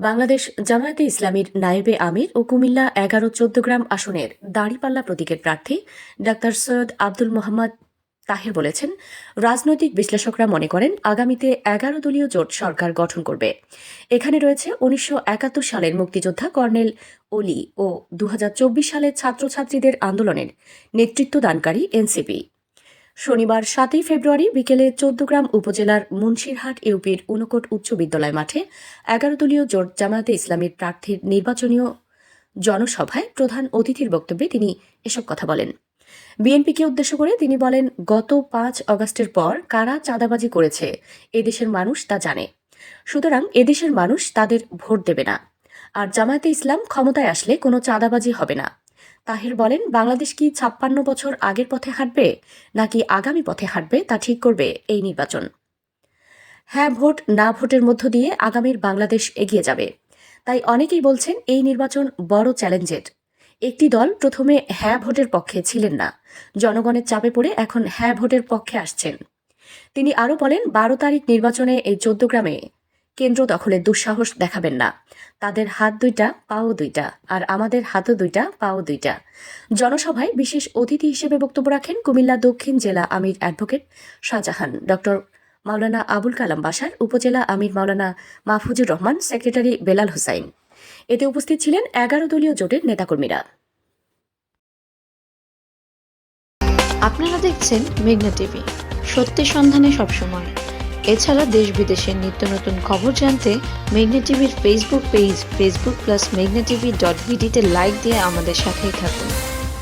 বাংলাদেশ জামায়াতে ইসলামীর নায়েবে আমির ও কুমিল্লা ১১-১৪ আসনের দাঁড়িপাল্লা প্রতীকের প্রার্থী ডাক্তার সৈয়দ আব্দুল মোহাম্মদ তাহের বলেছেন, রাজনৈতিক বিশ্লেষকরা মনে করেন আগামীতে ১১ দলীয় জোট সরকার গঠন করবে। এখানে রয়েছে ১৯৭১ সালের মুক্তিযোদ্ধা কর্নেল অলি ও ২০২৪ সালের ছাত্রছাত্রীদের আন্দোলনের নেতৃত্বদানকারী এনসিপি। শনিবার ৭ই ফেব্রুয়ারি বিকেলে ১৪ উপজেলার মুন্সিরহাট ইউপির উনকোট উচ্চ বিদ্যালয় মাঠে ১১ দলীয় জোট জামায়াতে ইসলামীর প্রার্থীর নির্বাচনীয় জনসভায় প্রধান অতিথির বক্তব্যে তিনি এসব কথা বলেন। বিএনপিকে উদ্দেশ্য করে তিনি বলেন, গত ৫ আগস্টের পর কারা চাঁদাবাজি করেছে এদেশের মানুষ তা জানে। সুতরাং এদেশের মানুষ তাদের ভোট দেবে না। আর জামায়াতে ইসলাম ক্ষমতায় আসলে কোনো চাঁদাবাজি হবে না। তাহের বলেন, বাংলাদেশ কি ৫৬ বছর আগের পথে হাঁটবে নাকি আগামী পথে হাঁটবে তা ঠিক করবে এই নির্বাচন। হ্যাঁ ভোট না ভোটের মধ্য দিয়ে আগামীর বাংলাদেশ এগিয়ে যাবে। তাই অনেকেই বলছেন এই নির্বাচন বড় চ্যালেঞ্জের। একটি দল প্রথমে হ্যাঁ ভোটের পক্ষে ছিলেন না, জনগণের চাপে পড়ে এখন হ্যাঁ ভোটের পক্ষে আসছেন। তিনি আরও বলেন, ১২ তারিখ নির্বাচনে এই ১৪ গ্রামে কেন্দ্র দখলের দুঃসাহস দেখাবেন না। তাদের হাত দুইটা পাও দুইটা, আর আমাদের হাতও দুইটা পাও দুইটা। জনসভায় বিশেষ অতিথি হিসেবে বক্তব্য রাখেন কুমিল্লা দক্ষিণ জেলা আমির অ্যাডভোকেট শাহজাহান, ডক্টর মাওলানা আবুল কালাম বাশার, উপজেলা আমির মাওলানা মাহফুজুর রহমান, সেক্রেটারি বেলাল হোসাইন। এতে উপস্থিত ছিলেন ১১ দলীয় জোটের নেতাকর্মীরা। আপনারা দেখছেন মেঘনা টিভি, সত্যি সন্ধানে সবসময়। এছাড়া দেশ বিদেশের নিত্য নতুন খবর জানতে মেঘনা টিভির ফেসবুক পেজ facebook+meghnaTV.bd তে লাইক দিয়ে আমাদের সাথেই থাকুন।